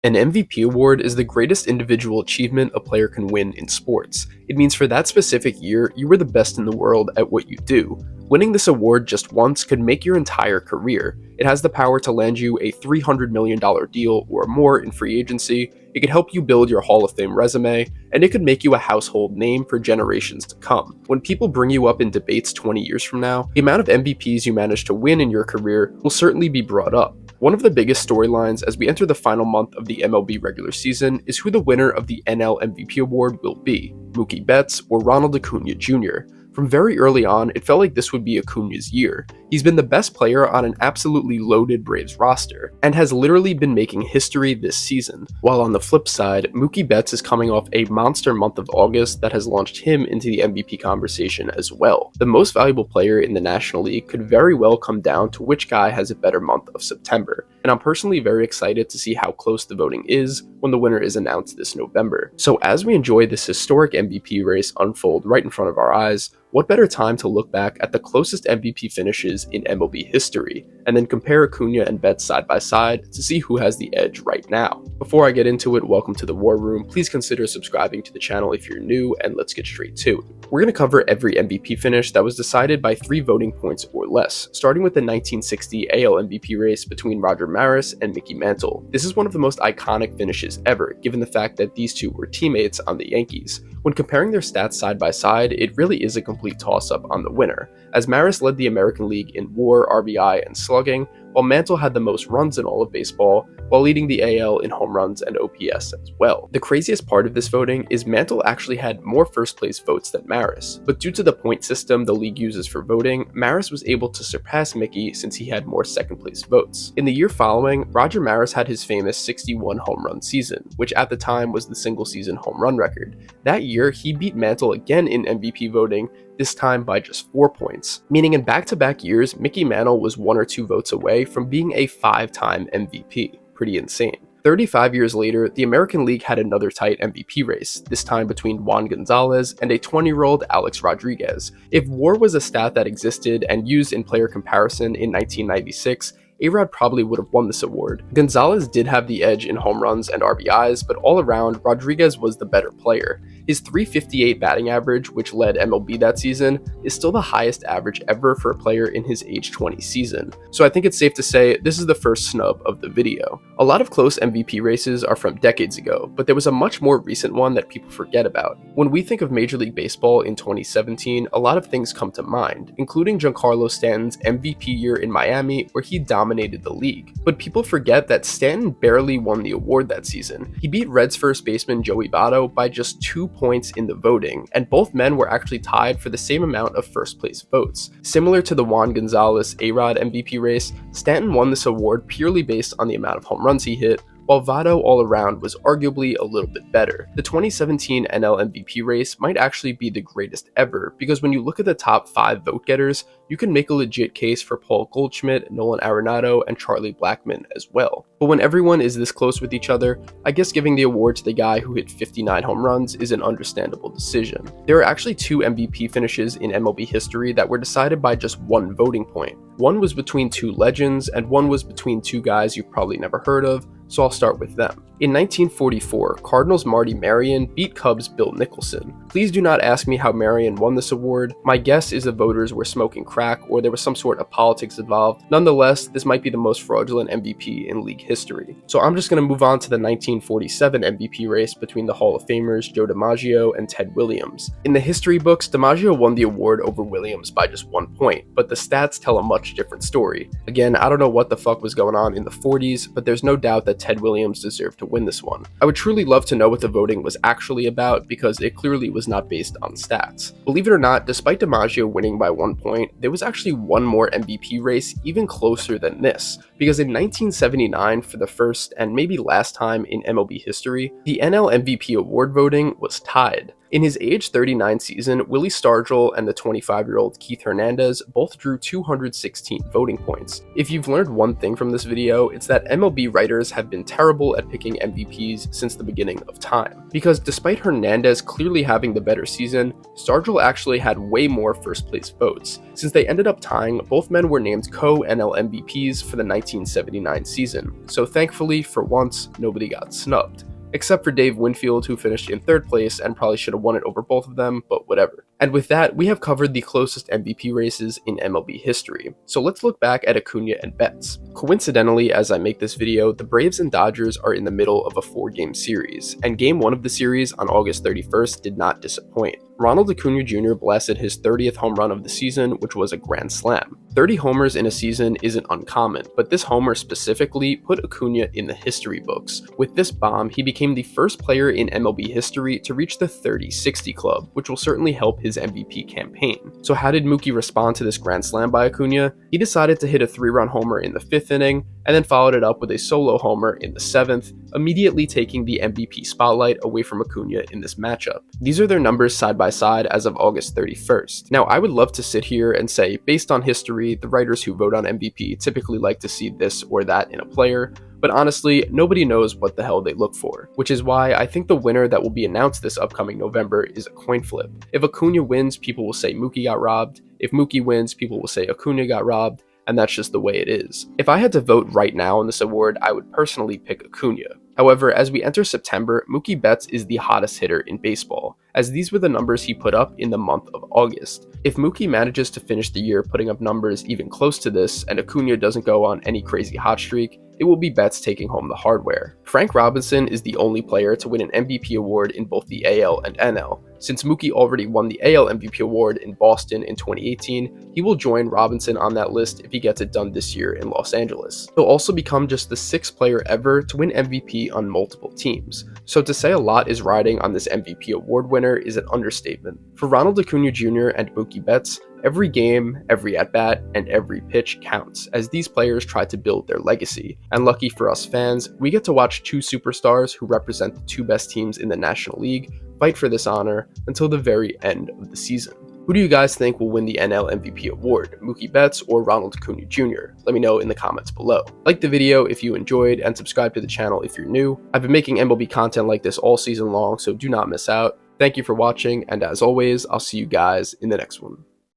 An MVP award is the greatest individual achievement a player can win in sports. It means for that specific year, you were the best in the world at what you do. Winning this award just once could make your entire career. It has the power to land you a $300 million deal or more in free agency, it could help you build your Hall of Fame resume, and it could make you a household name for generations to come. When people bring you up in debates 20 years from now, the amount of MVPs you managed to win in your career will certainly be brought up. One of the biggest storylines as we enter the final month of the MLB regular season is who the winner of the NL MVP award will be, Mookie Betts or Ronald Acuña Jr. From very early on, it felt like this would be Acuña's year. He's been the best player on an absolutely loaded Braves roster, and has literally been making history this season. While on the flip side, Mookie Betts is coming off a monster month of August that has launched him into the MVP conversation as well. The most valuable player in the National League could very well come down to which guy has a better month of September, and I'm personally very excited to see how close the voting is when the winner is announced this November. So as we enjoy this historic MVP race unfold right in front of our eyes, what better time to look back at the closest MVP finishes in MLB history, and then compare Acuña and Betts side by side to see who has the edge right now. Before I get into it, welcome to the War Room. Please consider subscribing to the channel if you're new, and let's get straight to it. We're going to cover every MVP finish that was decided by 3 voting points or less, starting with the 1960 AL MVP race between Roger Maris and Mickey Mantle. This is one of the most iconic finishes ever, given the fact that these two were teammates on the Yankees. When comparing their stats side by side, it really is a complete toss-up on the winner, as Maris led the American League in WAR, RBI, and slugging, while Mantle had the most runs in all of baseball, while leading the AL in home runs and OPS as well. The craziest part of this voting is Mantle actually had more first place votes than Maris, but due to the point system the league uses for voting, Maris was able to surpass Mickey since he had more second place votes. In the year following, Roger Maris had his famous 61 home run season, which at the time was the single season home run record. That year, he beat Mantle again in MVP voting, this time by just 4 points, meaning in back-to-back years, Mickey Mantle was 1 or 2 votes away from being a 5-time MVP. Pretty insane. 35 years later, the American League had another tight MVP race, this time between Juan Gonzalez and a 20-year-old Alex Rodriguez. If WAR was a stat that existed and used in player comparison in 1996, A-Rod probably would have won this award. Gonzalez did have the edge in home runs and RBIs, but all around, Rodriguez was the better player. His .358 batting average, which led MLB that season, is still the highest average ever for a player in his age 20 season. So I think it's safe to say this is the first snub of the video. A lot of close MVP races are from decades ago, but there was a much more recent one that people forget about. When we think of Major League Baseball in 2017, a lot of things come to mind, including Giancarlo Stanton's MVP year in Miami, where he dominated the league. But people forget that Stanton barely won the award that season. He beat Reds first baseman Joey Votto by just 2 points in the voting, and both men were actually tied for the same amount of first place votes. Similar to the Juan Gonzalez A-Rod MVP race, Stanton won this award purely based on the amount of home runs he hit, while Votto all around was arguably a little bit better. The 2017 NL MVP race might actually be the greatest ever, because when you look at the top 5 vote getters, you can make a legit case for Paul Goldschmidt, Nolan Arenado, and Charlie Blackmon as well. But when everyone is this close with each other, I guess giving the award to the guy who hit 59 home runs is an understandable decision. There are actually 2 MVP finishes in MLB history that were decided by just 1 voting point. One was between 2 legends, and one was between 2 guys you've probably never heard of, so I'll start with them. In 1944, Cardinals' Marty Marion beat Cubs' Bill Nicholson. Please do not ask me how Marion won this award. My guess is the voters were smoking crack or there was some sort of politics involved. Nonetheless, this might be the most fraudulent MVP in league history. So I'm just going to move on to the 1947 MVP race between the Hall of Famers Joe DiMaggio and Ted Williams. In the history books, DiMaggio won the award over Williams by just 1 point, but the stats tell a much different story. Again, I don't know what the fuck was going on in the 40s, but there's no doubt that Ted Williams deserved to win this one. I would truly love to know what the voting was actually about, because it clearly was not based on stats. Believe it or not, despite DiMaggio winning by 1 point, there was actually one more MVP race even closer than this, because in 1979, for the first and maybe last time in MLB history, the NL MVP award voting was tied. In his age 39 season, Willie Stargell and the 25-year-old Keith Hernandez both drew 216 voting points. If you've learned one thing from this video, it's that MLB writers have been terrible at picking MVPs since the beginning of time. Because despite Hernandez clearly having the better season, Stargell actually had way more first place votes. Since they ended up tying, both men were named co-NL MVPs for the 1979 season, so thankfully, for once, nobody got snubbed. Except for Dave Winfield, who finished in third place and probably should have won it over both of them, but whatever. And with that, we have covered the closest MVP races in MLB history. So let's look back at Acuña and Betts. Coincidentally, as I make this video, the Braves and Dodgers are in the middle of a 4-game series, and Game 1 of the series on August 31st did not disappoint. Ronald Acuña Jr. blasted his 30th home run of the season, which was a grand slam. 30 homers in a season isn't uncommon, but this homer specifically put Acuña in the history books. With this bomb, he became the first player in MLB history to reach the 30-60 club, which will certainly help his MVP campaign. So how did Mookie respond to this grand slam by Acuña? He decided to hit a 3-run homer in the 5th inning, and then followed it up with a solo homer in the 7th, immediately taking the MVP spotlight away from Acuña in this matchup. These are their numbers side by side as of August 31st. Now, I would love to sit here and say, based on history, the writers who vote on MVP typically like to see this or that in a player, but honestly, nobody knows what the hell they look for, which is why I think the winner that will be announced this upcoming November is a coin flip. If Acuña wins, people will say Mookie got robbed. If Mookie wins, people will say Acuña got robbed. And that's just the way it is. If I had to vote right now on this award, I would personally pick Acuña. However, as we enter September, Mookie Betts is the hottest hitter in baseball, as these were the numbers he put up in the month of August. If Mookie manages to finish the year putting up numbers even close to this, and Acuña doesn't go on any crazy hot streak, it will be Betts taking home the hardware. Frank Robinson is the only player to win an MVP award in both the AL and NL. Since Mookie already won the AL MVP award in Boston in 2018, he will join Robinson on that list if he gets it done this year in Los Angeles. He'll also become just the 6th player ever to win MVP on multiple teams. So to say a lot is riding on this MVP award winner is an understatement. For Ronald Acuña Jr. and Mookie Betts, every game, every at-bat, and every pitch counts, as these players try to build their legacy. And lucky for us fans, we get to watch 2 superstars who represent the 2 best teams in the National League fight for this honor until the very end of the season. Who do you guys think will win the NL MVP award, Mookie Betts or Ronald Acuña Jr.? Let me know in the comments below. Like the video if you enjoyed, and subscribe to the channel if you're new. I've been making MLB content like this all season long, so do not miss out. Thank you for watching, and as always, I'll see you guys in the next one.